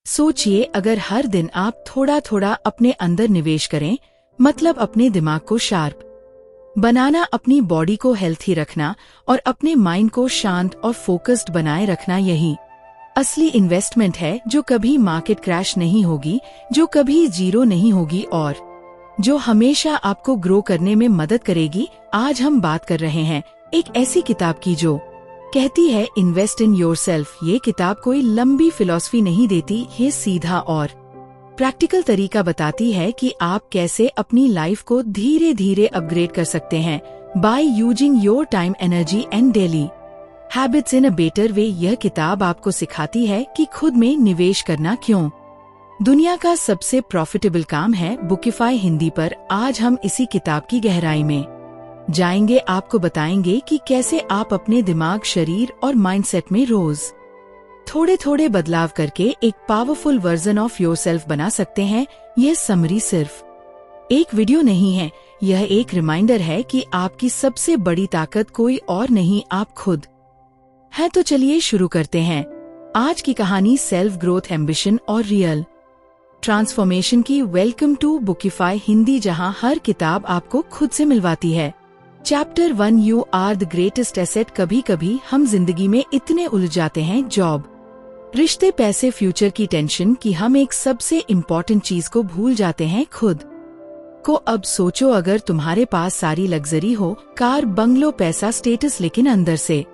सोचिए, अगर हर दिन आप थोड़ा थोड़ा अपने अंदर निवेश करें, मतलब अपने दिमाग को शार्प बनाना, अपनी बॉडी को हेल्थी रखना और अपने माइंड को शांत और फोकस्ड बनाए रखना, यही असली इन्वेस्टमेंट है जो कभी मार्केट क्रैश नहीं होगी, जो कभी जीरो नहीं होगी और जो हमेशा आपको ग्रो करने में मदद करेगी। आज हम बात कर रहे हैं एक ऐसी किताब की जो कहती है इन्वेस्ट इन योरसेल्फ। ये किताब कोई लंबी फिलॉसफी नहीं देती, ये सीधा और प्रैक्टिकल तरीका बताती है कि आप कैसे अपनी लाइफ को धीरे धीरे अपग्रेड कर सकते हैं by using your time, energy and daily habits in a better way. यह किताब आपको सिखाती है कि खुद में निवेश करना क्यों दुनिया का सबसे प्रॉफिटेबल काम है। बुकिफाई हिंदी पर आज हम इसी किताब की गहराई में जाएंगे, आपको बताएंगे कि कैसे आप अपने दिमाग, शरीर और माइंडसेट में रोज थोड़े थोड़े बदलाव करके एक पावरफुल वर्जन ऑफ योरसेल्फ बना सकते हैं। यह समरी सिर्फ एक वीडियो नहीं है, यह एक रिमाइंडर है कि आपकी सबसे बड़ी ताकत कोई और नहीं, आप खुद हैं। तो चलिए शुरू करते हैं आज की कहानी, सेल्फ ग्रोथ, एम्बिशन और रियल ट्रांसफॉर्मेशन की। वेलकम टू बुकिफाई हिंदी, जहां हर किताब आपको खुद से मिलवाती है। Chapter 1, you are the greatest asset. कभी कभी हम जिंदगी में इतने उलझ जाते हैं, जॉब, रिश्ते, पैसे, फ्यूचर की टेंशन, कि हम एक सबसे इम्पोर्टेंट चीज को भूल जाते हैं, खुद को। अब सोचो, अगर तुम्हारे पास सारी लग्जरी हो, कार, बंगलो, पैसा, स्टेटस, लेकिन अंदर से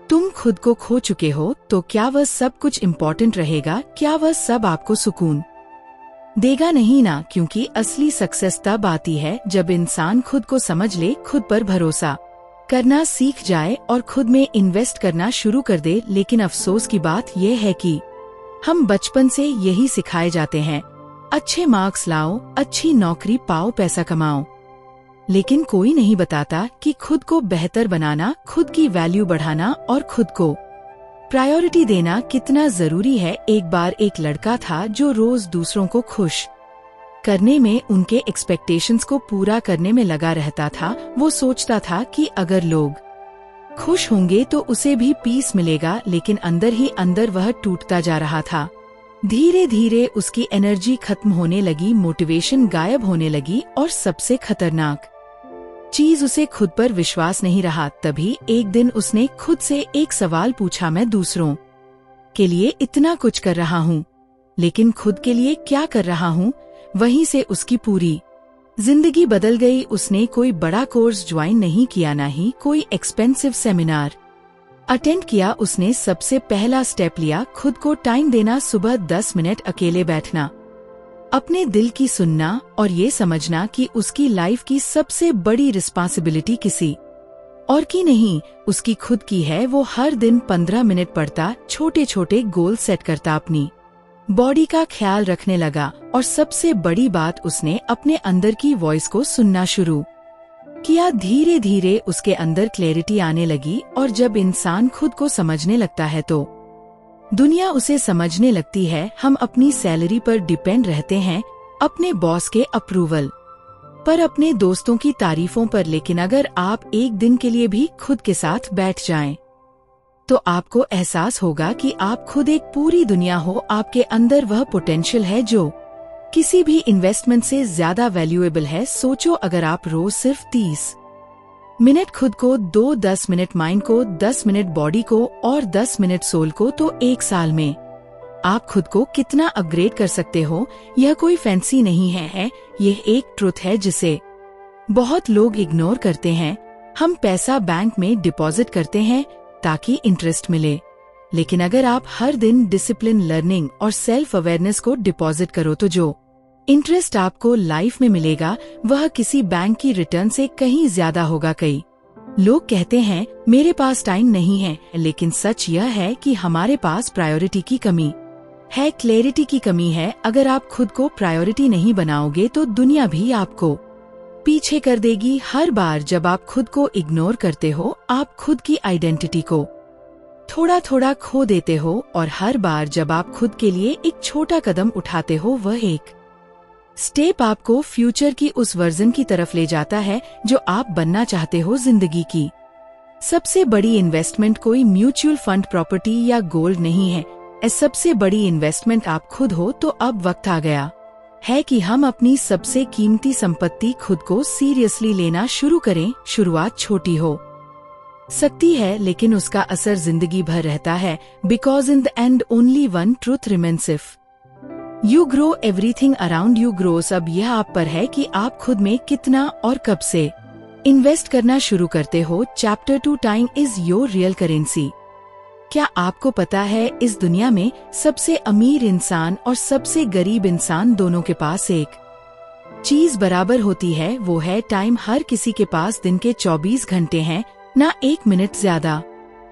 तुम खुद को खो चुके हो, तो क्या वह सब कुछ इम्पोर्टेंट रहेगा? क्या वह सब आपको सुकून देगा? नहीं ना, क्योंकि असली सक्सेस तब आती है जब इंसान खुद को समझ ले, खुद पर भरोसा करना सीख जाए और खुद में इन्वेस्ट करना शुरू कर दे। लेकिन अफसोस की बात यह है कि हम बचपन से यही सिखाए जाते हैं, अच्छे मार्क्स लाओ, अच्छी नौकरी पाओ, पैसा कमाओ। लेकिन कोई नहीं बताता कि खुद को बेहतर बनाना, खुद की वैल्यू बढ़ाना और खुद को प्रायोरिटी देना कितना जरूरी है। एक बार एक लड़का था जो रोज दूसरों को खुश करने में, उनके एक्सपेक्टेशंस को पूरा करने में लगा रहता था। वो सोचता था कि अगर लोग खुश होंगे तो उसे भी पीस मिलेगा, लेकिन अंदर ही अंदर वह टूटता जा रहा था। धीरे धीरे उसकी एनर्जी खत्म होने लगी, मोटिवेशन गायब होने लगी और सबसे खतरनाक चीज, उसे खुद पर विश्वास नहीं रहा। तभी एक दिन उसने खुद से एक सवाल पूछा, मैं दूसरों के लिए इतना कुछ कर रहा हूँ, लेकिन खुद के लिए क्या कर रहा हूँ? वहीं से उसकी पूरी जिंदगी बदल गई। उसने कोई बड़ा कोर्स ज्वाइन नहीं किया, ना ही कोई एक्सपेंसिव सेमिनार अटेंड किया। उसने सबसे पहला स्टेप लिया, खुद को टाइम देना, सुबह 10 मिनट अकेले बैठना, अपने दिल की सुनना और ये समझना कि उसकी लाइफ की सबसे बड़ी रिस्पांसिबिलिटी किसी और की नहीं, उसकी खुद की है। वो हर दिन 15 मिनट पढ़ता, छोटे छोटे गोल सेट करता, अपनी बॉडी का ख्याल रखने लगा और सबसे बड़ी बात, उसने अपने अंदर की वॉइस को सुनना शुरू किया। धीरे धीरे उसके अंदर क्लैरिटी आने लगी और जब इंसान खुद को समझने लगता है तो दुनिया उसे समझने लगती है। हम अपनी सैलरी पर डिपेंड रहते हैं, अपने बॉस के अप्रूवल पर, अपने दोस्तों की तारीफों पर, लेकिन अगर आप एक दिन के लिए भी खुद के साथ बैठ जाएं, तो आपको एहसास होगा कि आप खुद एक पूरी दुनिया हो। आपके अंदर वह पोटेंशियल है जो किसी भी इन्वेस्टमेंट से ज्यादा वैल्यूएबल है। सोचो, अगर आप रोज सिर्फ 30 मिनट खुद को दो, 10 मिनट माइंड को, 10 मिनट बॉडी को और 10 मिनट सोल को, तो एक साल में आप खुद को कितना अपग्रेड कर सकते हो। यह कोई फैंसी नहीं है, यह एक ट्रुथ है जिसे बहुत लोग इग्नोर करते हैं। हम पैसा बैंक में डिपॉजिट करते हैं ताकि इंटरेस्ट मिले, लेकिन अगर आप हर दिन डिसिप्लिन, लर्निंग और सेल्फ अवेयरनेस को डिपॉजिट करो, तो जो इंटरेस्ट आपको लाइफ में मिलेगा वह किसी बैंक की रिटर्न से कहीं ज्यादा होगा। कई लोग कहते हैं मेरे पास टाइम नहीं है, लेकिन सच यह है कि हमारे पास प्रायोरिटी की कमी है, क्लैरिटी की कमी है। अगर आप खुद को प्रायोरिटी नहीं बनाओगे तो दुनिया भी आपको पीछे कर देगी। हर बार जब आप खुद को इग्नोर करते हो, आप खुद की आइडेंटिटी को थोड़ा थोड़ा खो देते हो, और हर बार जब आप खुद के लिए एक छोटा कदम उठाते हो, वह एक स्टेप आपको फ्यूचर की उस वर्जन की तरफ ले जाता है जो आप बनना चाहते हो। जिंदगी की सबसे बड़ी इन्वेस्टमेंट कोई म्यूचुअल फंड, प्रॉपर्टी या गोल्ड नहीं है, सबसे बड़ी इन्वेस्टमेंट आप खुद हो, तो अब वक्त आ गया है कि हम अपनी सबसे कीमती संपत्ति खुद को सीरियसली लेना शुरू करें। शुरुआत छोटी हो सकती है, लेकिन उसका असर जिंदगी भर रहता है। Because in the end only one truth remains, if you grow everything around you grows. अब यह आप पर है कि आप खुद में कितना और कब से इन्वेस्ट करना शुरू करते हो। Chapter 2, time is your real currency. क्या आपको पता है, इस दुनिया में सबसे अमीर इंसान और सबसे गरीब इंसान दोनों के पास एक चीज बराबर होती है, वो है टाइम। हर किसी के पास दिन के 24 घंटे हैं, ना 1 मिनट ज्यादा,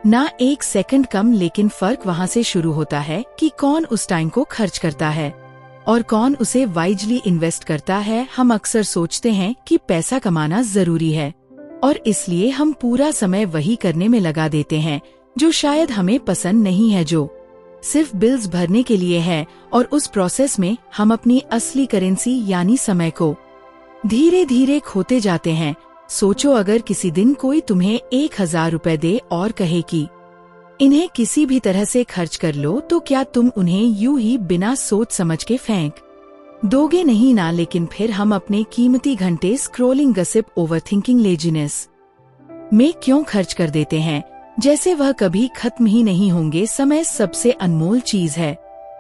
ना 1 सेकंड कम। लेकिन फर्क वहाँ से शुरू होता है कि कौन उस टाइम को खर्च करता है और कौन उसे वाइजली इन्वेस्ट करता है। हम अक्सर सोचते हैं कि पैसा कमाना जरूरी है और इसलिए हम पूरा समय वही करने में लगा देते हैं जो शायद हमें पसंद नहीं है, जो सिर्फ बिल्स भरने के लिए है। और उस प्रोसेस में हम अपनी असली करेंसी यानी समय को धीरे धीरे खोते जाते हैं। सोचो, अगर किसी दिन कोई तुम्हें 1000 रुपए दे और कहे कि इन्हें किसी भी तरह से खर्च कर लो, तो क्या तुम उन्हें यूं ही बिना सोच समझ के फेंक दोगे? नहीं ना। लेकिन फिर हम अपने कीमती घंटे स्क्रॉलिंग, गसिप, ओवरथिंकिंग, लेजीनेस में क्यों खर्च कर देते हैं, जैसे वह कभी खत्म ही नहीं होंगे। समय सबसे अनमोल चीज है,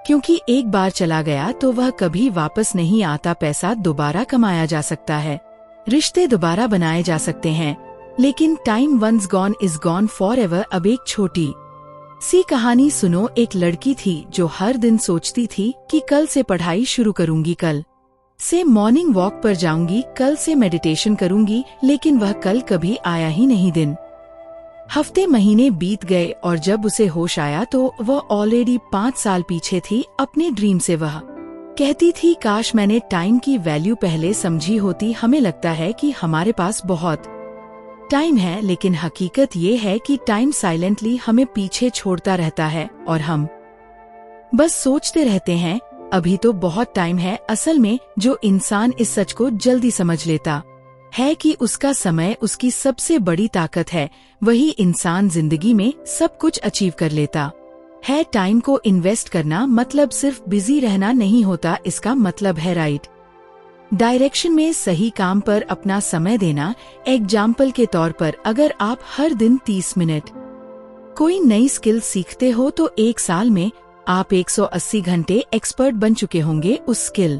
क्योंकि एक बार चला गया तो वह कभी वापस नहीं आता। पैसा दोबारा कमाया जा सकता है, रिश्ते दोबारा बनाए जा सकते हैं, लेकिन time once gone is gone forever. अब एक छोटी सी कहानी सुनो। एक लड़की थी जो हर दिन सोचती थी कि कल से पढ़ाई शुरू करूंगी, कल से मॉर्निंग वॉक पर जाऊंगी, कल से मेडिटेशन करूंगी। लेकिन वह कल कभी आया ही नहीं। दिन, हफ्ते, महीने बीत गए और जब उसे होश आया तो वह ऑलरेडी 5 साल पीछे थी अपने ड्रीम से। वह कहती थी, काश मैंने टाइम की वैल्यू पहले समझी होती। हमें लगता है कि हमारे पास बहुत टाइम है, लेकिन हकीकत ये है कि टाइम साइलेंटली हमें पीछे छोड़ता रहता है और हम बस सोचते रहते हैं अभी तो बहुत टाइम है। असल में जो इंसान इस सच को जल्दी समझ लेता है कि उसका समय उसकी सबसे बड़ी ताकत है, वही इंसान जिंदगी में सब कुछ अचीव कर लेता है। टाइम को इन्वेस्ट करना मतलब सिर्फ बिजी रहना नहीं होता, इसका मतलब है राइट डायरेक्शन में सही काम पर अपना समय देना। एग्जाम्पल के तौर पर, अगर आप हर दिन 30 मिनट कोई नई स्किल सीखते हो तो 1 साल में आप 180 घंटे एक्सपर्ट बन चुके होंगे उस स्किल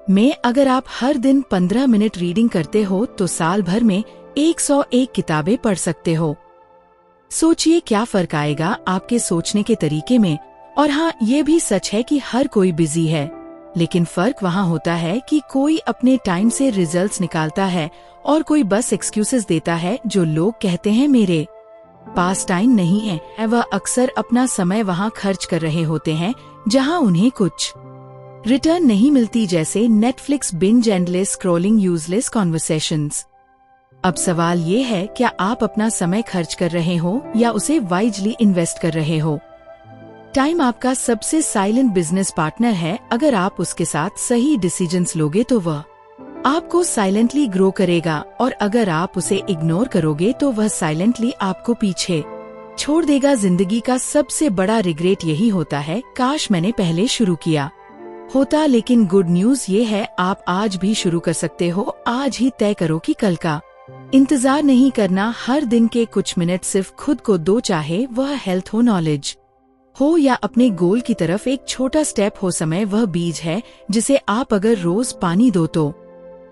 में। अगर आप हर दिन 15 मिनट रीडिंग करते हो तो साल भर में 101 किताबें पढ़ सकते हो। सोचिए क्या फर्क आएगा आपके सोचने के तरीके में। और हाँ, ये भी सच है कि हर कोई बिजी है, लेकिन फर्क वहाँ होता है कि कोई अपने टाइम से रिजल्ट्स निकालता है और कोई बस एक्सक्यूजेस देता है। जो लोग कहते हैं मेरे पास टाइम नहीं है, वह अक्सर अपना समय वहाँ खर्च कर रहे होते हैं जहाँ उन्हें कुछ रिटर्न नहीं मिलती, जैसे Netflix binge, endless scrolling, useless conversations. अब सवाल ये है, क्या आप अपना समय खर्च कर रहे हो या उसे वाइजली इन्वेस्ट कर रहे हो? टाइम आपका सबसे साइलेंट बिजनेस पार्टनर है। अगर आप उसके साथ सही डिसीजंस लोगे तो वह आपको साइलेंटली ग्रो करेगा, और अगर आप उसे इग्नोर करोगे तो वह साइलेंटली आपको पीछे छोड़ देगा। जिंदगी का सबसे बड़ा रिग्रेट यही होता है, काश मैंने पहले शुरू किया होता। लेकिन गुड न्यूज ये है, आप आज भी शुरू कर सकते हो। आज ही तय करो कि कल का इंतजार नहीं करना। हर दिन के कुछ मिनट सिर्फ खुद को दो, चाहे वह हेल्थ हो, नॉलेज हो या अपने गोल की तरफ एक छोटा स्टेप हो। समय वह बीज है जिसे आप अगर रोज पानी दो तो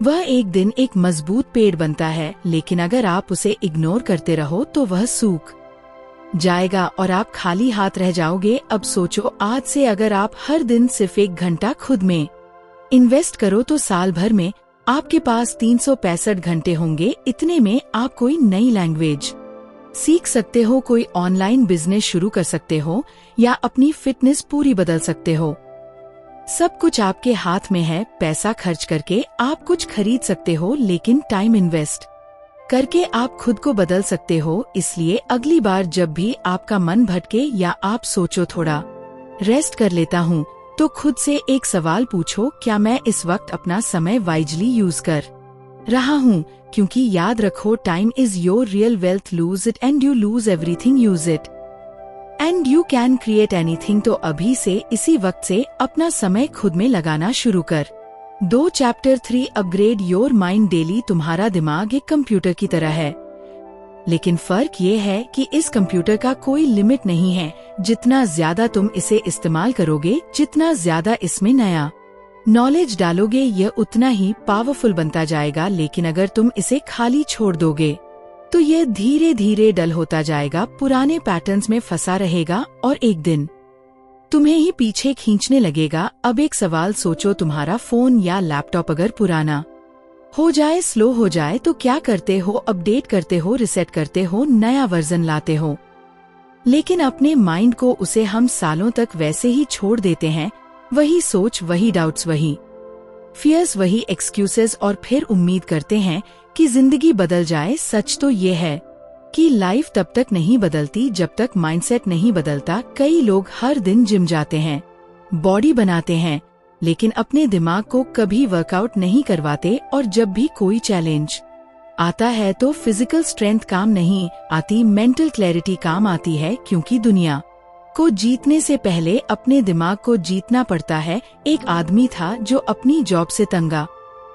वह एक दिन एक मजबूत पेड़ बनता है, लेकिन अगर आप उसे इग्नोर करते रहो तो वह सूख जाएगा और आप खाली हाथ रह जाओगे। अब सोचो, आज से अगर आप हर दिन सिर्फ 1 घंटा खुद में इन्वेस्ट करो तो साल भर में आपके पास 365 घंटे होंगे। इतने में आप कोई नई लैंग्वेज सीख सकते हो, कोई ऑनलाइन बिजनेस शुरू कर सकते हो या अपनी फिटनेस पूरी बदल सकते हो। सब कुछ आपके हाथ में है। पैसा खर्च करके आप कुछ खरीद सकते हो, लेकिन टाइम इन्वेस्ट करके आप खुद को बदल सकते हो। इसलिए अगली बार जब भी आपका मन भटके या आप सोचो थोड़ा रेस्ट कर लेता हूँ, तो खुद से एक सवाल पूछो, क्या मैं इस वक्त अपना समय वाइजली यूज कर रहा हूँ? क्योंकि याद रखो, time is your real wealth. Lose it and you lose everything, use it and you can create anything. तो अभी से इसी वक्त से अपना समय खुद में लगाना शुरू कर। 2 chapter 3 upgrade your mind daily. तुम्हारा दिमाग एक कंप्यूटर की तरह है, लेकिन फर्क ये है कि इस कंप्यूटर का कोई लिमिट नहीं है। जितना ज्यादा तुम इसे इस्तेमाल करोगे, जितना ज्यादा इसमें नया नॉलेज डालोगे, यह उतना ही पावरफुल बनता जाएगा। लेकिन अगर तुम इसे खाली छोड़ दोगे तो यह धीरे धीरे डल होता जाएगा, पुराने पैटर्न्स में फंसा रहेगा और एक दिन तुम्हें ही पीछे खींचने लगेगा। अब एक सवाल सोचो, तुम्हारा फोन या लैपटॉप अगर पुराना हो जाए, स्लो हो जाए, तो क्या करते हो? अपडेट करते हो, रिसेट करते हो, नया वर्जन लाते हो। लेकिन अपने माइंड को उसे हम सालों तक वैसे ही छोड़ देते हैं। वही सोच, वही डाउट्स, वही फियर्स, वही एक्सक्यूजेस, और फिर उम्मीद करते हैं कि जिंदगी बदल जाए। सच तो ये है कि लाइफ तब तक नहीं बदलती जब तक माइंडसेट नहीं बदलता। कई लोग हर दिन जिम जाते हैं, बॉडी बनाते हैं, लेकिन अपने दिमाग को कभी वर्कआउट नहीं करवाते। और जब भी कोई चैलेंज आता है तो फिजिकल स्ट्रेंथ काम नहीं आती, मेंटल क्लैरिटी काम आती है। क्योंकि दुनिया को जीतने से पहले अपने दिमाग को जीतना पड़ता है। एक आदमी था जो अपनी जॉब से तंग आ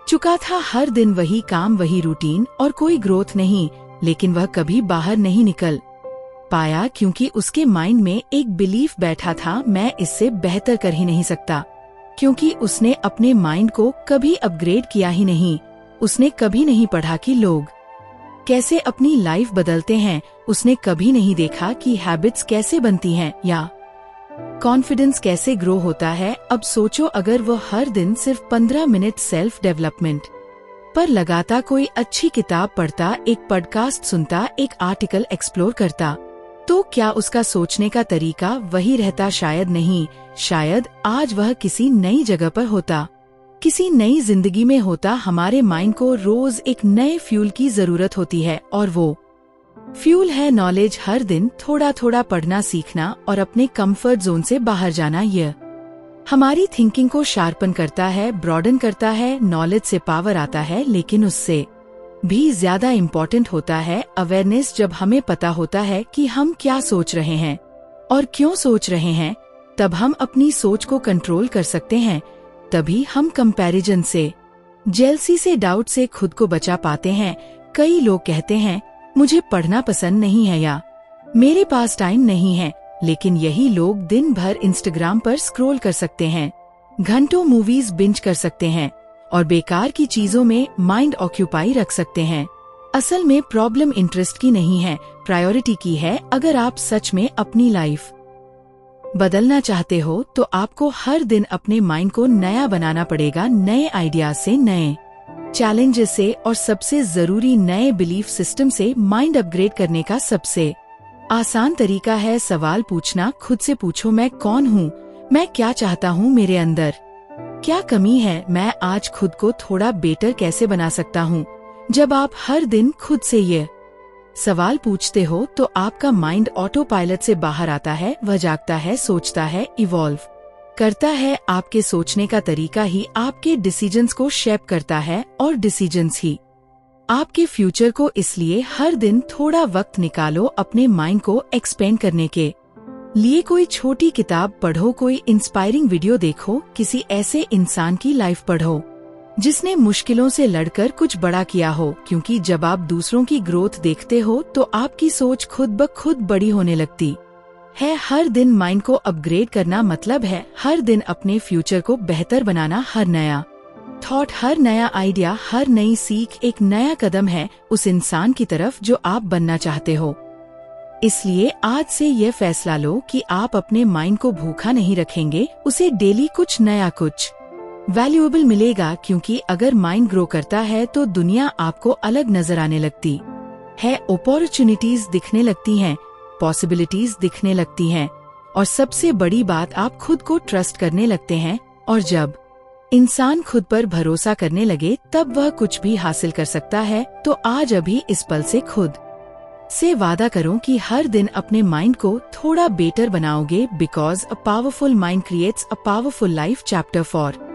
चुका था। हर दिन वही काम, वही रूटीन, और कोई ग्रोथ नहीं। लेकिन वह कभी बाहर नहीं निकल पाया क्योंकि उसके माइंड में एक बिलीफ बैठा था, मैं इससे बेहतर कर ही नहीं सकता। क्योंकि उसने अपने माइंड को कभी अपग्रेड किया ही नहीं। उसने कभी नहीं पढ़ा कि लोग कैसे अपनी लाइफ बदलते हैं। उसने कभी नहीं देखा कि हैबिट्स कैसे बनती हैं या कॉन्फिडेंस कैसे ग्रो होता है। अब सोचो, अगर वो हर दिन सिर्फ 15 मिनट सेल्फ डेवलपमेंट पर लगाता, कोई अच्छी किताब पढ़ता, एक पॉडकास्ट सुनता, एक आर्टिकल एक्सप्लोर करता, तो क्या उसका सोचने का तरीका वही रहता? शायद नहीं। शायद आज वह किसी नई जगह पर होता, किसी नई जिंदगी में होता। हमारे माइंड को रोज एक नए फ्यूल की जरूरत होती है, और वो फ्यूल है नॉलेज। हर दिन थोड़ा थोड़ा पढ़ना सीखना और अपने कंफर्ट जोन से बाहर जाना। यह हमारी थिंकिंग को शार्पन करता है, ब्रॉडन करता है। नॉलेज से पावर आता है, लेकिन उससे भी ज्यादा इम्पोर्टेंट होता है अवेयरनेस। जब हमें पता होता है कि हम क्या सोच रहे हैं और क्यों सोच रहे हैं, तब हम अपनी सोच को कंट्रोल कर सकते हैं। तभी हम कंपैरिजन से, जेलसी से, डाउट से खुद को बचा पाते हैं। कई लोग कहते हैं, मुझे पढ़ना पसंद नहीं है या मेरे पास टाइम नहीं है। लेकिन यही लोग दिन भर इंस्टाग्राम पर स्क्रॉल कर सकते हैं, घंटों मूवीज बिंज कर सकते हैं और बेकार की चीजों में माइंड ऑक्यूपाई रख सकते हैं। असल में प्रॉब्लम इंटरेस्ट की नहीं है, प्रायोरिटी की है। अगर आप सच में अपनी लाइफ बदलना चाहते हो तो आपको हर दिन अपने माइंड को नया बनाना पड़ेगा, नए आइडिया से, नए चैलेंजेस से, और सबसे जरूरी नए बिलीफ सिस्टम से। माइंड अपग्रेड करने का सबसे आसान तरीका है सवाल पूछना। खुद से पूछो, मैं कौन हूँ? मैं क्या चाहता हूँ? मेरे अंदर क्या कमी है? मैं आज खुद को थोड़ा बेटर कैसे बना सकता हूँ? जब आप हर दिन खुद से ये सवाल पूछते हो तो आपका माइंड ऑटो पायलट से बाहर आता है। वह जागता है, सोचता है, इवॉल्व करता है। आपके सोचने का तरीका ही आपके डिसीजंस को शेप करता है, और डिसीजंस ही आपके फ्यूचर को। इसलिए हर दिन थोड़ा वक्त निकालो अपने माइंड को एक्सपेंड करने के लिए। कोई छोटी किताब पढ़ो, कोई इंस्पायरिंग वीडियो देखो, किसी ऐसे इंसान की लाइफ पढ़ो जिसने मुश्किलों से लड़कर कुछ बड़ा किया हो। क्योंकि जब आप दूसरों की ग्रोथ देखते हो तो आपकी सोच खुद ब खुद बड़ी होने लगती है। हर दिन माइंड को अपग्रेड करना मतलब है हर दिन अपने फ्यूचर को बेहतर बनाना। हर नया थॉट, हर नया आइडिया, हर नई सीख एक नया कदम है उस इंसान की तरफ जो आप बनना चाहते हो। इसलिए आज से ये फैसला लो कि आप अपने माइंड को भूखा नहीं रखेंगे, उसे डेली कुछ नया, कुछ वैल्यूएबल मिलेगा। क्योंकि अगर माइंड ग्रो करता है तो दुनिया आपको अलग नजर आने लगती है, अपॉर्चुनिटीज दिखने लगती हैं, पॉसिबिलिटीज दिखने लगती हैं, और सबसे बड़ी बात, आप खुद को ट्रस्ट करने लगते हैं। और जब इंसान खुद पर भरोसा करने लगे तब वह कुछ भी हासिल कर सकता है। तो आज अभी इस पल से खुद से वादा करो कि हर दिन अपने माइंड को थोड़ा बेटर बनाओगे। Because a powerful mind creates a powerful life. Chapter 4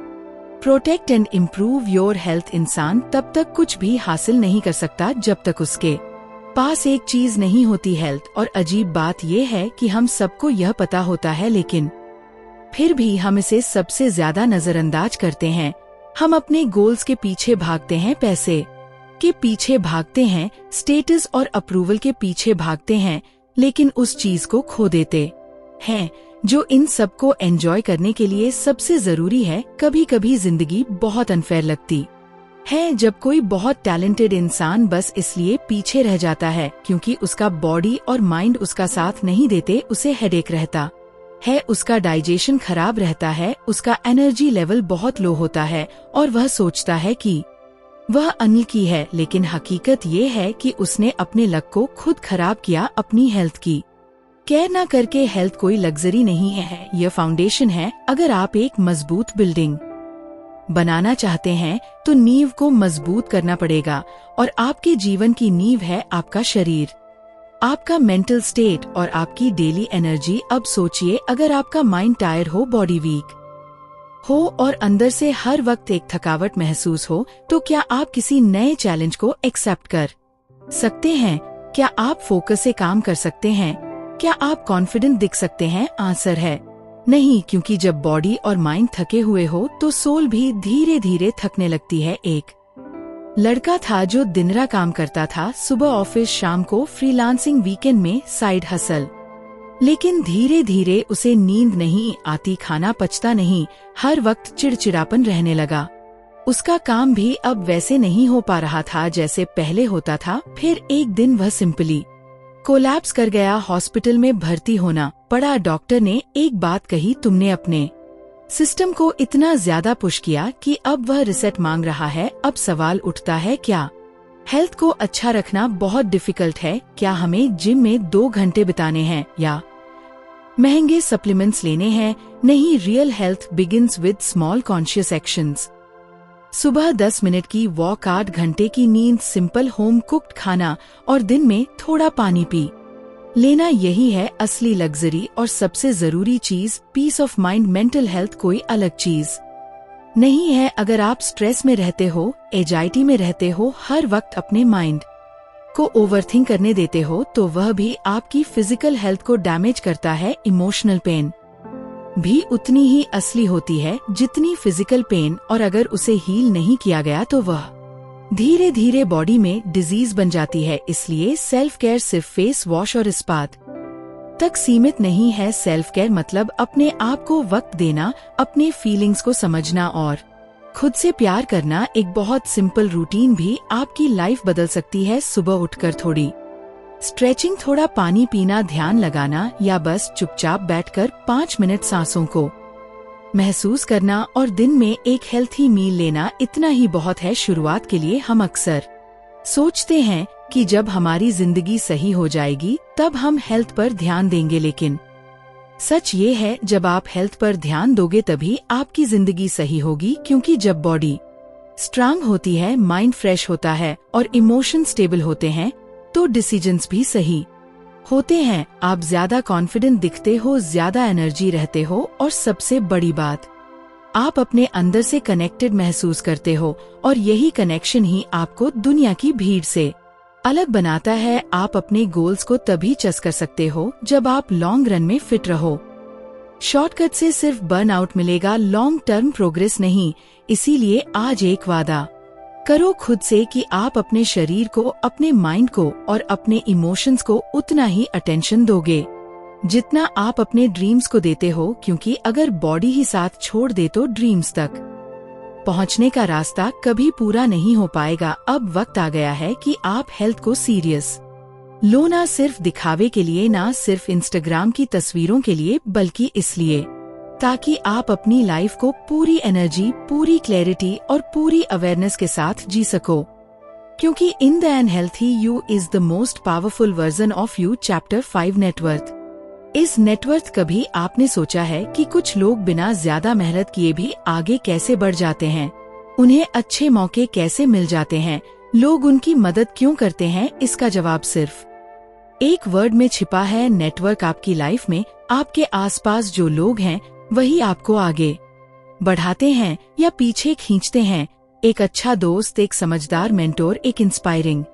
protect and improve your health. इंसान तब तक कुछ भी हासिल नहीं कर सकता जब तक उसके पास एक चीज नहीं होती हेल्थ, और अजीब बात यह है कि हम सबको यह पता होता है लेकिन फिर भी हम इसे सबसे ज्यादा नजरअंदाज करते हैं। हम अपने गोल्स के पीछे भागते हैं, पैसे के पीछे भागते हैं, स्टेटस और अप्रूवल के पीछे भागते हैं, लेकिन उस चीज को खो देते हैं जो इन सबको एंजॉय करने के लिए सबसे जरूरी है। कभी कभी जिंदगी बहुत अनफेयर लगती है जब कोई बहुत टैलेंटेड इंसान बस इसलिए पीछे रह जाता है क्योंकि उसका बॉडी और माइंड उसका साथ नहीं देते। उसे हेडेक रहता है, उसका डाइजेशन खराब रहता है, उसका एनर्जी लेवल बहुत लो होता है और वह सोचता है कि वह अनलकी है, लेकिन हकीकत ये है कि उसने अपने लक को खुद खराब किया। अपनी हेल्थ की केयर न करके हेल्थ कोई लग्जरी नहीं है, यह फाउंडेशन है। अगर आप एक मजबूत बिल्डिंग बनाना चाहते हैं तो नींव को मजबूत करना पड़ेगा, और आपके जीवन की नींव है आपका शरीर, आपका मेंटल स्टेट और आपकी डेली एनर्जी। अब सोचिए, अगर आपका माइंड टायर्ड हो, बॉडी वीक हो और अंदर से हर वक्त एक थकावट महसूस हो, तो क्या आप किसी नए चैलेंज को एक्सेप्ट कर सकते हैं? क्या आप फोकस से काम कर सकते हैं? क्या आप कॉन्फिडेंट दिख सकते हैं? आंसर है नहीं, क्योंकि जब बॉडी और माइंड थके हुए हो तो सोल भी धीरे धीरे थकने लगती है। एक लड़का था जो दिन रात काम करता था, सुबह ऑफिस, शाम को फ्रीलांसिंग, वीकेंड में साइड हसल, लेकिन धीरे धीरे उसे नींद नहीं आती, खाना पचता नहीं, हर वक्त चिड़चिड़ापन रहने लगा। उसका काम भी अब वैसे नहीं हो पा रहा था जैसे पहले होता था। फिर एक दिन वह सिंपली कोलैप्स कर गया। हॉस्पिटल में भर्ती होना पड़ा। डॉक्टर ने एक बात कही, तुमने अपने सिस्टम को इतना ज्यादा पुश किया कि अब वह रिसेट मांग रहा है। अब सवाल उठता है, क्या हेल्थ को अच्छा रखना बहुत डिफिकल्ट है? क्या हमें जिम में 2 घंटे बिताने हैं या महंगे सप्लीमेंट्स लेने हैं? नहीं, real health begins with small conscious actions. सुबह 10 मिनट की वॉक, 8 घंटे की नींद, सिंपल होम कुक्ड खाना और दिन में थोड़ा पानी पी लेना, यही है असली लग्जरी। और सबसे जरूरी चीज, peace of mind. Mental health कोई अलग चीज नहीं है। अगर आप स्ट्रेस में रहते हो, एंजाइटी में रहते हो, हर वक्त अपने माइंड को ओवरथिंक करने देते हो, तो वह भी आपकी फिजिकल हेल्थ को डैमेज करता है। इमोशनल पेन भी उतनी ही असली होती है जितनी फिजिकल पेन, और अगर उसे हील नहीं किया गया तो वह धीरे धीरे बॉडी में डिजीज बन जाती है। इसलिए सेल्फ केयर सिर्फ फेस वॉश और इस्पात तक सीमित नहीं है। सेल्फ केयर मतलब अपने आप को वक्त देना, अपने फीलिंग्स को समझना और खुद से प्यार करना। एक बहुत सिंपल रूटीन भी आपकी लाइफ बदल सकती है। सुबह उठकर थोड़ी स्ट्रेचिंग, थोड़ा पानी पीना, ध्यान लगाना, या बस चुपचाप बैठकर 5 मिनट सांसों को महसूस करना, और दिन में एक हेल्थी मील लेना, इतना ही बहुत है शुरुआत के लिए। हम अक्सर सोचते हैं कि जब हमारी जिंदगी सही हो जाएगी तब हम हेल्थ पर ध्यान देंगे, लेकिन सच ये है, जब आप हेल्थ पर ध्यान दोगे तभी आपकी जिंदगी सही होगी। क्योंकि जब बॉडी स्ट्रांग होती है, माइंड फ्रेश होता है और इमोशन स्टेबल होते हैं, तो डिसीजंस भी सही होते हैं। आप ज्यादा कॉन्फिडेंट दिखते हो, ज्यादा एनर्जी रहते हो, और सबसे बड़ी बात, आप अपने अंदर से कनेक्टेड महसूस करते हो, और यही कनेक्शन ही आपको दुनिया की भीड़ से अलग बनाता है। आप अपने गोल्स को तभी चेस कर सकते हो जब आप लॉन्ग रन में फिट रहो। शॉर्टकट से सिर्फ बर्न आउट मिलेगा, लॉन्ग टर्म प्रोग्रेस नहीं। इसीलिए आज एक वादा करो खुद से कि आप अपने शरीर को, अपने माइंड को और अपने इमोशंस को उतना ही अटेंशन दोगे जितना आप अपने ड्रीम्स को देते हो। क्योंकि अगर बॉडी ही साथ छोड़ दे तो ड्रीम्स तक पहुंचने का रास्ता कभी पूरा नहीं हो पाएगा। अब वक्त आ गया है कि आप हेल्थ को सीरियस लो, ना सिर्फ दिखावे के लिए, ना सिर्फ इंस्टाग्राम की तस्वीरों के लिए, बल्कि इसलिए ताकि आप अपनी लाइफ को पूरी एनर्जी, पूरी क्लैरिटी और पूरी अवेयरनेस के साथ जी सको। क्योंकि इन the and healthy you is the most powerful version of you. Chapter 5 net worth. इस नेटवर्थ, कभी आपने सोचा है कि कुछ लोग बिना ज्यादा मेहनत किए भी आगे कैसे बढ़ जाते हैं? उन्हें अच्छे मौके कैसे मिल जाते हैं? लोग उनकी मदद क्यों करते हैं? इसका जवाब सिर्फ एक वर्ड में छिपा है, नेटवर्क। आपकी लाइफ में आपके आसपास जो लोग हैं वही आपको आगे बढ़ाते हैं या पीछे खींचते हैं। एक अच्छा दोस्त, एक समझदार मेंटोर, एक इंस्पायरिंग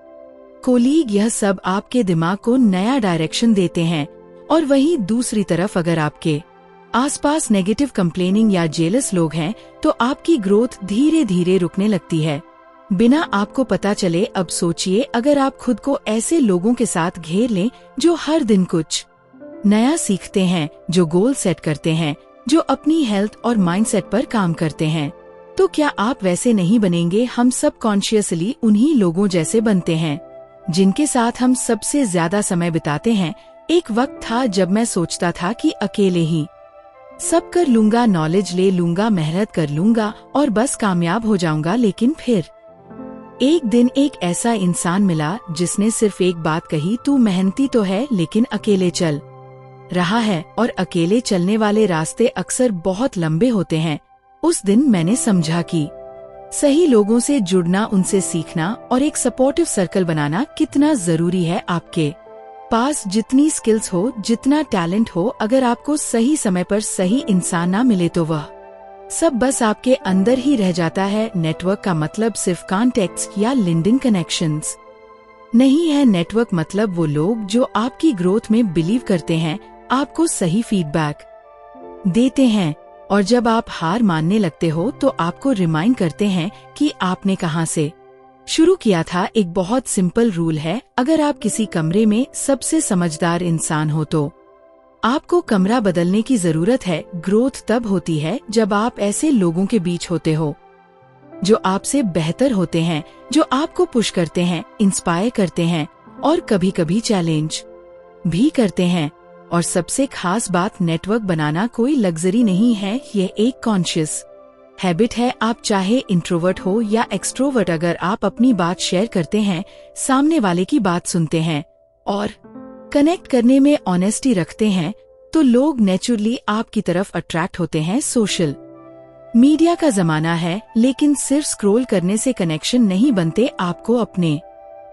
कोलीग, यह सब आपके दिमाग को नया डायरेक्शन देते हैं। और वहीं दूसरी तरफ अगर आपके आसपास नेगेटिव कंप्लेनिंग या जेलस लोग हैं तो आपकी ग्रोथ धीरे धीरे रुकने लगती है बिना आपको पता चले। अब सोचिए, अगर आप खुद को ऐसे लोगों के साथ घेर लें जो हर दिन कुछ नया सीखते हैं, जो गोल सेट करते हैं, जो अपनी हेल्थ और माइंडसेट पर काम करते हैं, तो क्या आप वैसे नहीं बनेंगे? हम सब कॉन्शियसली उन्हीं लोगों जैसे बनते हैं जिनके साथ हम सबसे ज्यादा समय बिताते हैं। एक वक्त था जब मैं सोचता था कि अकेले ही सब कर लूंगा, नॉलेज ले लूंगा, मेहनत कर लूंगा और बस कामयाब हो जाऊंगा। लेकिन फिर एक दिन एक ऐसा इंसान मिला जिसने सिर्फ एक बात कही, तू मेहनती तो है लेकिन अकेले चल रहा है, और अकेले चलने वाले रास्ते अक्सर बहुत लंबे होते हैं। उस दिन मैंने समझा कि सही लोगों से जुड़ना, उनसे सीखना और एक सपोर्टिव सर्कल बनाना कितना जरूरी है। आपके पास जितनी स्किल्स हो, जितना टैलेंट हो, अगर आपको सही समय पर सही इंसान ना मिले तो वह सब बस आपके अंदर ही रह जाता है। नेटवर्क का मतलब सिर्फ कॉन्टेक्ट्स या लिंक्डइन कनेक्शंस नहीं है। नेटवर्क मतलब वो लोग जो आपकी ग्रोथ में बिलीव करते हैं, आपको सही फीडबैक देते हैं, और जब आप हार मानने लगते हो तो आपको रिमाइंड करते हैं कि आपने कहां से शुरू किया था। एक बहुत सिंपल रूल है, अगर आप किसी कमरे में सबसे समझदार इंसान हो तो आपको कमरा बदलने की जरूरत है। ग्रोथ तब होती है जब आप ऐसे लोगों के बीच होते हो जो आपसे बेहतर होते हैं, जो आपको पुश करते हैं, इंस्पायर करते हैं और कभी कभी चैलेंज भी करते हैं। और सबसे खास बात, नेटवर्क बनाना कोई लग्जरी नहीं है, यह एक कॉन्शियस हैबिट है। आप चाहे इंट्रोवर्ट हो या एक्सट्रोवर्ट, अगर आप अपनी बात शेयर करते हैं, सामने वाले की बात सुनते हैं और कनेक्ट करने में ऑनेस्टी रखते हैं, तो लोग नेचुरली आपकी तरफ अट्रैक्ट होते हैं। सोशल मीडिया का जमाना है, लेकिन सिर्फ स्क्रॉल करने से कनेक्शन नहीं बनते। आपको अपने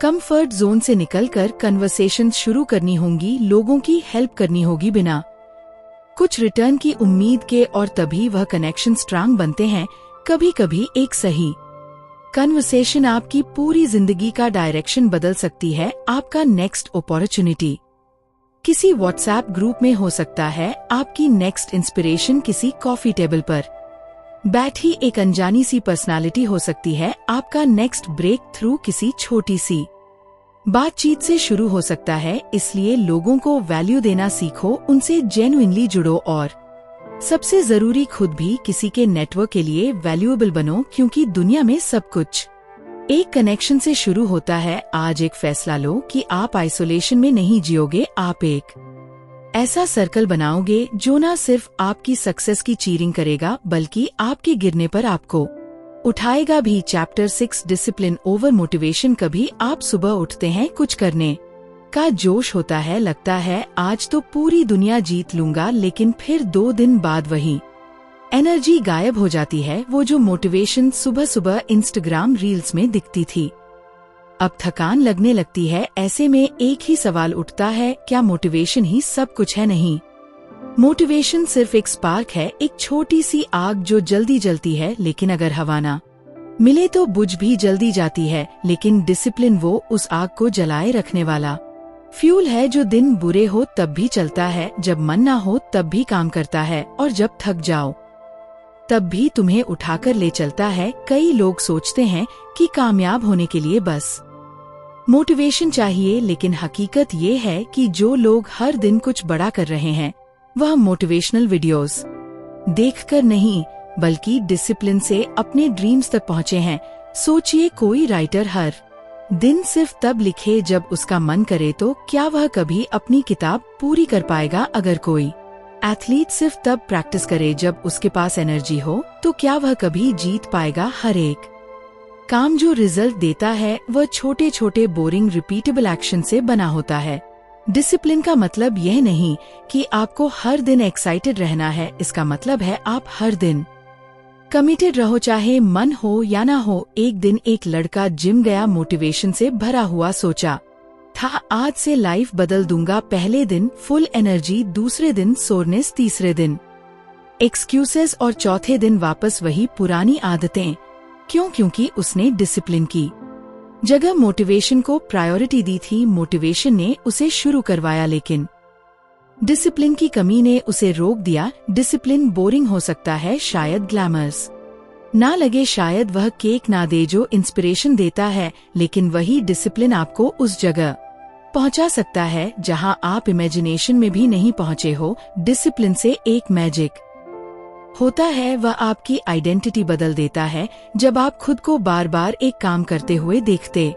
कंफर्ट जोन से निकलकर कन्वर्सेशन शुरू करनी होंगी, लोगों की हेल्प करनी होगी बिना कुछ रिटर्न की उम्मीद के, और तभी वह कनेक्शन स्ट्रांग बनते हैं। कभी कभी एक सही कन्वर्सेशन आपकी पूरी जिंदगी का डायरेक्शन बदल सकती है। आपका नेक्स्ट अपॉर्चुनिटी किसी व्हाट्सएप ग्रुप में हो सकता है, आपकी नेक्स्ट इंस्पिरेशन किसी कॉफी टेबल पर बैठी एक अनजानी सी पर्सनालिटी हो सकती है, आपका नेक्स्ट ब्रेक थ्रू किसी छोटी सी बातचीत से शुरू हो सकता है। इसलिए लोगों को वैल्यू देना सीखो, उनसे जेन्युइनली जुड़ो और सबसे जरूरी खुद भी किसी के नेटवर्क के लिए वैल्यूएबल बनो, क्योंकि दुनिया में सब कुछ एक कनेक्शन से शुरू होता है। आज एक फैसला लो कि आप आइसोलेशन में नहीं जियोगे, आप एक ऐसा सर्कल बनाओगे जो न सिर्फ आपकी सक्सेस की चीरिंग करेगा बल्कि आपके गिरने पर आपको उठाएगा भी। Chapter 6 discipline over motivation. कभी आप सुबह उठते हैं, कुछ करने का जोश होता है, लगता है आज तो पूरी दुनिया जीत लूंगा, लेकिन फिर 2 दिन बाद वही एनर्जी गायब हो जाती है। वो जो मोटिवेशन सुबह सुबह इंस्टाग्राम रील्स में दिखती थी, अब थकान लगने लगती है। ऐसे में एक ही सवाल उठता है, क्या मोटिवेशन ही सब कुछ है? नहीं, मोटिवेशन सिर्फ एक स्पार्क है, एक छोटी सी आग जो जल्दी जलती है, लेकिन अगर हवा ना मिले तो बुझ भी जल्दी जाती है। लेकिन डिसिप्लिन वो उस आग को जलाए रखने वाला फ्यूल है जो दिन बुरे हो तब भी चलता है, जब मन ना हो तब भी काम करता है, और जब थक जाओ तब भी तुम्हें उठाकर ले चलता है। कई लोग सोचते हैं कि कामयाब होने के लिए बस मोटिवेशन चाहिए, लेकिन हकीकत ये है कि जो लोग हर दिन कुछ बड़ा कर रहे हैं, वह मोटिवेशनल वीडियोस देखकर नहीं बल्कि डिसिप्लिन से अपने ड्रीम्स तक पहुँचे हैं। सोचिए, कोई राइटर हर दिन सिर्फ तब लिखे जब उसका मन करे, तो क्या वह कभी अपनी किताब पूरी कर पाएगा? अगर कोई एथलीट सिर्फ तब प्रैक्टिस करे जब उसके पास एनर्जी हो, तो क्या वह कभी जीत पाएगा? हर एक काम जो रिजल्ट देता है वह छोटे छोटे बोरिंग रिपीटेबल एक्शन से बना होता है। डिसिप्लिन का मतलब यह नहीं कि आपको हर दिन एक्साइटेड रहना है, इसका मतलब है आप हर दिन कमिटेड रहो, चाहे मन हो या ना हो। एक दिन एक लड़का जिम गया, मोटिवेशन से भरा हुआ, सोचा था आज से लाइफ बदल दूंगा। पहले दिन फुल एनर्जी, दूसरे दिन सोरनेस, तीसरे दिन एक्सक्यूजेस और चौथे दिन वापस वही पुरानी आदतें। क्यों? क्योंकि उसने डिसिप्लिन की जगह मोटिवेशन को प्रायोरिटी दी थी, मोटिवेशन ने उसे शुरू करवाया, लेकिन डिसिप्लिन की कमी ने उसे रोक दिया। डिसिप्लिन बोरिंग हो सकता है, शायद ग्लैमर्स ना लगे, शायद वह केक ना दे जो इंस्पिरेशन देता है, लेकिन वही डिसिप्लिन आपको उस जगह पहुंचा सकता है जहां आप इमेजिनेशन में भी नहीं पहुंचे हो। डिसिप्लिन से एक मैजिक होता है, वह आपकी आइडेंटिटी बदल देता है। जब आप खुद को बार बार एक काम करते हुए देखते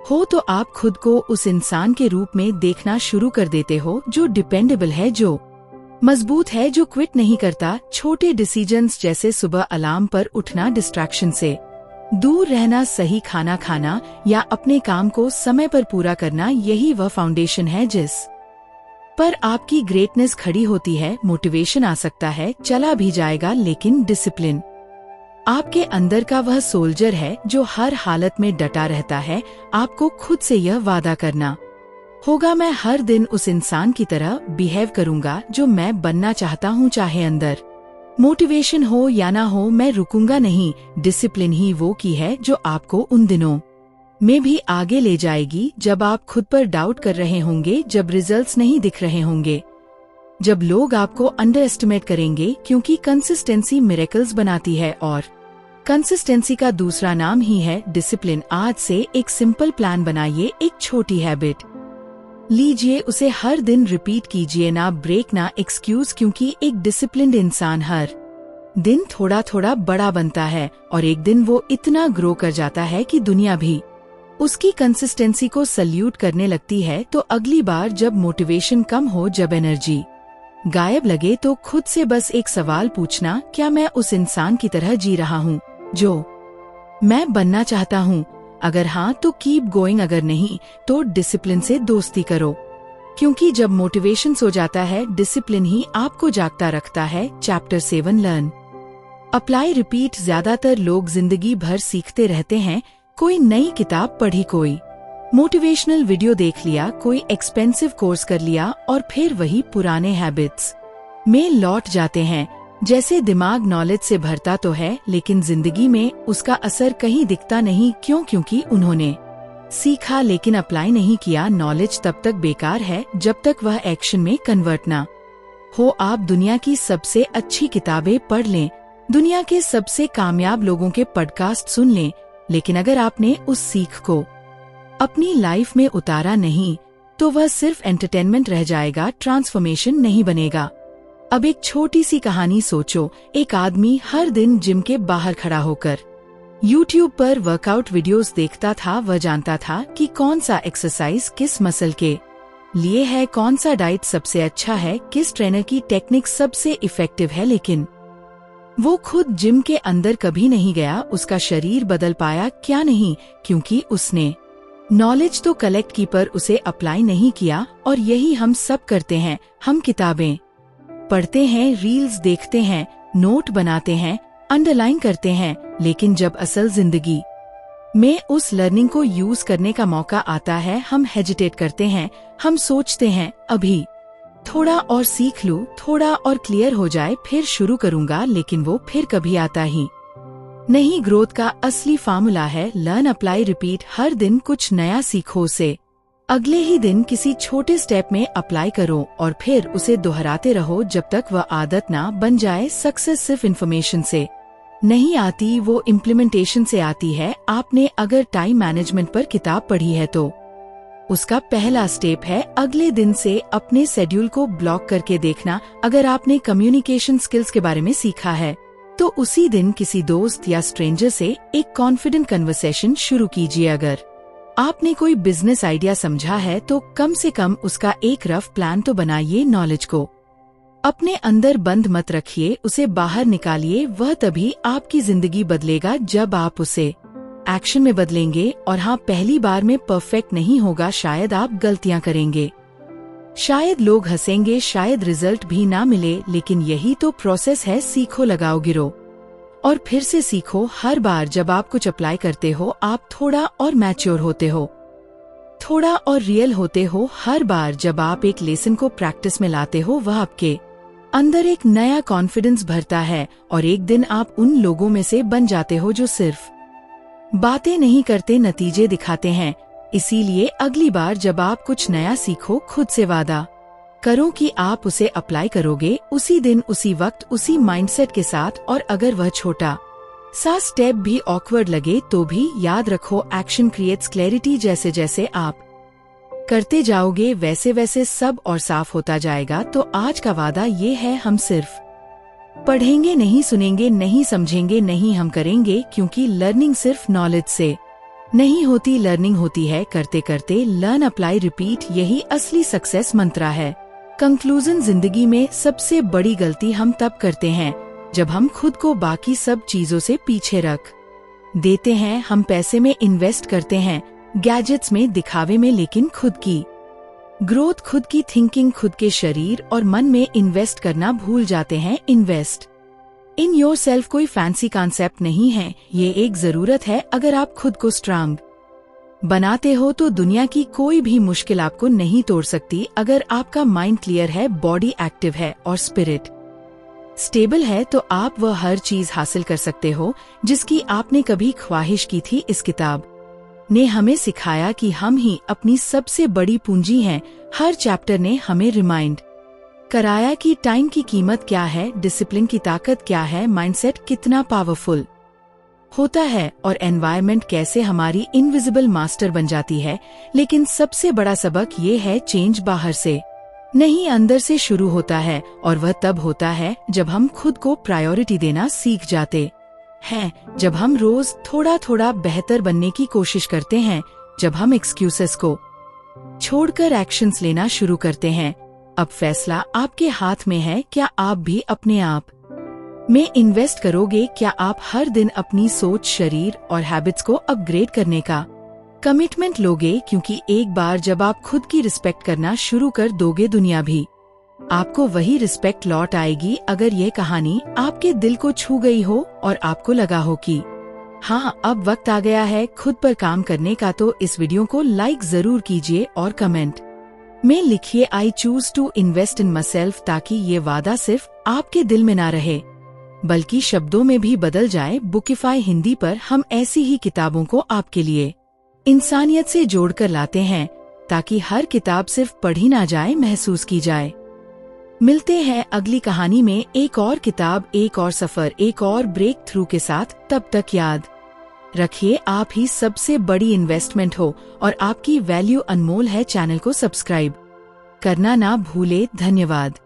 हो तो आप खुद को उस इंसान के रूप में देखना शुरू कर देते हो जो डिपेंडेबल है, जो मजबूत है, जो क्विट नहीं करता। छोटे डिसीजंस जैसे सुबह अलार्म पर उठना, डिस्ट्रैक्शन से दूर रहना, सही खाना खाना या अपने काम को समय पर पूरा करना, यही वह फाउंडेशन है जिस पर आपकी ग्रेटनेस खड़ी होती है। मोटिवेशन आ सकता है, चला भी जाएगा, लेकिन डिसिप्लिन आपके अंदर का वह सोल्जर है जो हर हालत में डटा रहता है। आपको खुद से यह वादा करना होगा, मैं हर दिन उस इंसान की तरह बिहेव करूंगा जो मैं बनना चाहता हूँ, चाहे अंदर मोटिवेशन हो या ना हो, मैं रुकूंगा नहीं। डिसिप्लिन ही वो की है जो आपको उन दिनों में भी आगे ले जाएगी जब आप खुद पर डाउट कर रहे होंगे, जब रिजल्ट्स नहीं दिख रहे होंगे, जब लोग आपको अंडर एस्टिमेट करेंगे, क्योंकि कंसिस्टेंसी मिरेकल्स बनाती है और कंसिस्टेंसी का दूसरा नाम ही है डिसिप्लिन। आज से एक सिंपल प्लान बनाइए, एक छोटी हैबिट लीजिए, उसे हर दिन रिपीट कीजिए, ना ब्रेक ना एक्सक्यूज, क्योंकि एक डिसिप्लिन्ड इंसान हर दिन थोड़ा थोड़ा बड़ा बनता है और एक दिन वो इतना ग्रो कर जाता है कि दुनिया भी उसकी कंसिस्टेंसी को सल्यूट करने लगती है। तो अगली बार जब मोटिवेशन कम हो, जब एनर्जी गायब लगे, तो खुद से बस एक सवाल पूछना, क्या मैं उस इंसान की तरह जी रहा हूँ जो मैं बनना चाहता हूँ? अगर हाँ तो कीप गोइंग, अगर नहीं तो डिसिप्लिन से दोस्ती करो, क्योंकि जब मोटिवेशन सो जाता है, डिसिप्लिन ही आपको जागता रखता है। Chapter 7 learn apply repeat. ज्यादातर लोग जिंदगी भर सीखते रहते हैं, कोई नई किताब पढ़ी, कोई मोटिवेशनल वीडियो देख लिया, कोई एक्सपेंसिव कोर्स कर लिया और फिर वही पुराने हैबिट्स में लौट जाते हैं। जैसे दिमाग नॉलेज से भरता तो है, लेकिन जिंदगी में उसका असर कहीं दिखता नहीं। क्यों? क्योंकि उन्होंने सीखा लेकिन अप्लाई नहीं किया। नॉलेज तब तक बेकार है जब तक वह एक्शन में कन्वर्ट ना हो। आप दुनिया की सबसे अच्छी किताबें पढ़ लें, दुनिया के सबसे कामयाब लोगों के पॉडकास्ट सुन लें, लेकिन अगर आपने उस सीख को अपनी लाइफ में उतारा नहीं तो वह सिर्फ एंटरटेनमेंट रह जाएगा, ट्रांसफॉर्मेशन नहीं बनेगा। अब एक छोटी सी कहानी सोचो। एक आदमी हर दिन जिम के बाहर खड़ा होकर YouTube पर वर्कआउट वीडियोस देखता था। वह जानता था कि कौन सा एक्सरसाइज किस मसल के लिए है, कौन सा डाइट सबसे अच्छा है, किस ट्रेनर की टेक्निक सबसे इफेक्टिव है, लेकिन वो खुद जिम के अंदर कभी नहीं गया। उसका शरीर बदल पाया क्या? नहीं, क्योंकि उसने नॉलेज तो कलेक्ट की पर उसे अप्लाई नहीं किया। और यही हम सब करते हैं। हम किताबें पढ़ते हैं, रील्स देखते हैं, नोट बनाते हैं, अंडरलाइन करते हैं, लेकिन जब असल जिंदगी में उस लर्निंग को यूज करने का मौका आता है, हम हेजिटेट करते हैं। हम सोचते हैं अभी थोड़ा और सीख लूं, थोड़ा और क्लियर हो जाए, फिर शुरू करूंगा, लेकिन वो फिर कभी आता ही नहीं। ग्रोथ का असली फार्मूला है लर्न अप्लाई रिपीट। हर दिन कुछ नया सीखो, उसे अगले ही दिन किसी छोटे स्टेप में अप्लाई करो और फिर उसे दोहराते रहो जब तक वह आदत ना बन जाए। सक्सेस सिर्फ इन्फॉर्मेशन से नहीं आती, वो इम्प्लीमेंटेशन से आती है। आपने अगर टाइम मैनेजमेंट पर किताब पढ़ी है तो उसका पहला स्टेप है अगले दिन से अपने शेड्यूल को ब्लॉक करके देखना। अगर आपने कम्युनिकेशन स्किल्स के बारे में सीखा है तो उसी दिन किसी दोस्त या स्ट्रेंजर से एक कॉन्फिडेंट कन्वर्सेशन शुरू कीजिए। अगर आपने कोई बिजनेस आइडिया समझा है तो कम से कम उसका एक रफ प्लान तो बनाइए। नॉलेज को अपने अंदर बंद मत रखिए, उसे बाहर निकालिए। वह तभी आपकी जिंदगी बदलेगा जब आप उसे एक्शन में बदलेंगे। और हाँ, पहली बार में परफेक्ट नहीं होगा, शायद आप गलतियां करेंगे, शायद लोग हंसेंगे, शायद रिजल्ट भी ना मिले, लेकिन यही तो प्रोसेस है। सीखो, लगाओ, गिरो और फिर से सीखो। हर बार जब आप कुछ अप्लाई करते हो, आप थोड़ा और मैच्योर होते हो, थोड़ा और रियल होते हो। हर बार जब आप एक लेसन को प्रैक्टिस में लाते हो, वह आपके अंदर एक नया कॉन्फिडेंस भरता है और एक दिन आप उन लोगों में से बन जाते हो जो सिर्फ बातें नहीं करते, नतीजे दिखाते हैं। इसीलिए अगली बार जब आप कुछ नया सीखो, खुद से वादा करो कि आप उसे अप्लाई करोगे, उसी दिन, उसी वक्त, उसी माइंडसेट के साथ। और अगर वह छोटा सा स्टेप भी ऑकवर्ड लगे तो भी याद रखो, एक्शन क्रिएट्स क्लैरिटी। जैसे जैसे आप करते जाओगे वैसे वैसे सब और साफ होता जाएगा। तो आज का वादा ये है, हम सिर्फ पढ़ेंगे नहीं, सुनेंगे नहीं, समझेंगे नहीं, हम करेंगे। क्योंकि लर्निंग सिर्फ नॉलेज से नहीं होती, लर्निंग होती है करते करते। लर्न, अप्लाई, रिपीट, यही असली सक्सेस मंत्रा है। कंक्लूजन, जिंदगी में सबसे बड़ी गलती हम तब करते हैं जब हम खुद को बाकी सब चीजों से पीछे रख देते हैं। हम पैसे में इन्वेस्ट करते हैं, गैजेट्स में, दिखावे में, लेकिन खुद की ग्रोथ, खुद की थिंकिंग, खुद के शरीर और मन में इन्वेस्ट करना भूल जाते हैं। इन्वेस्ट इन योरसेल्फ कोई फैंसी कॉन्सेप्ट नहीं है, ये एक जरूरत है। अगर आप खुद को स्ट्रांग बनाते हो तो दुनिया की कोई भी मुश्किल आपको नहीं तोड़ सकती। अगर आपका माइंड क्लियर है, बॉडी एक्टिव है और स्पिरिट स्टेबल है तो आप वह हर चीज हासिल कर सकते हो जिसकी आपने कभी ख्वाहिश की थी। इस किताब ने हमें सिखाया कि हम ही अपनी सबसे बड़ी पूंजी हैं। हर चैप्टर ने हमें रिमाइंड कराया कि टाइम की कीमत क्या है, डिसिप्लिन की ताकत क्या है, माइंडसेट कितना पावरफुल होता है और एनवायरनमेंट कैसे हमारी इनविजिबल मास्टर बन जाती है। लेकिन सबसे बड़ा सबक ये है, चेंज बाहर से नहीं, अंदर से शुरू होता है। और वह तब होता है जब हम खुद को प्रायोरिटी देना सीख जाते हैं, जब हम रोज थोड़ा थोड़ा बेहतर बनने की कोशिश करते हैं, जब हम एक्सक्यूजेस को छोड़कर एक्शंस लेना शुरू करते हैं। अब फैसला आपके हाथ में है, क्या आप भी अपने आप में इन्वेस्ट करोगे? क्या आप हर दिन अपनी सोच, शरीर और हैबिट्स को अपग्रेड करने का कमिटमेंट लोगे? क्योंकि एक बार जब आप खुद की रिस्पेक्ट करना शुरू कर दोगे, दुनिया भी आपको वही रिस्पेक्ट लौट आएगी। अगर ये कहानी आपके दिल को छू गई हो और आपको लगा हो कि हाँ, अब वक्त आ गया है खुद पर काम करने का, तो इस वीडियो को लाइक जरूर कीजिए और कमेंट में लिखिए, I choose to invest in myself, ताकि ये वादा सिर्फ आपके दिल में ना रहे बल्कि शब्दों में भी बदल जाए। बुकिफाई हिंदी पर हम ऐसी ही किताबों को आपके लिए इंसानियत से जोड़कर लाते हैं, ताकि हर किताब सिर्फ पढ़ी ना जाए, महसूस की जाए। मिलते हैं अगली कहानी में, एक और किताब, एक और सफर, एक और ब्रेक थ्रू के साथ। तब तक याद रखिए, आप ही सबसे बड़ी इन्वेस्टमेंट हो और आपकी वैल्यू अनमोल है। चैनल को सब्सक्राइब करना ना भूले। धन्यवाद।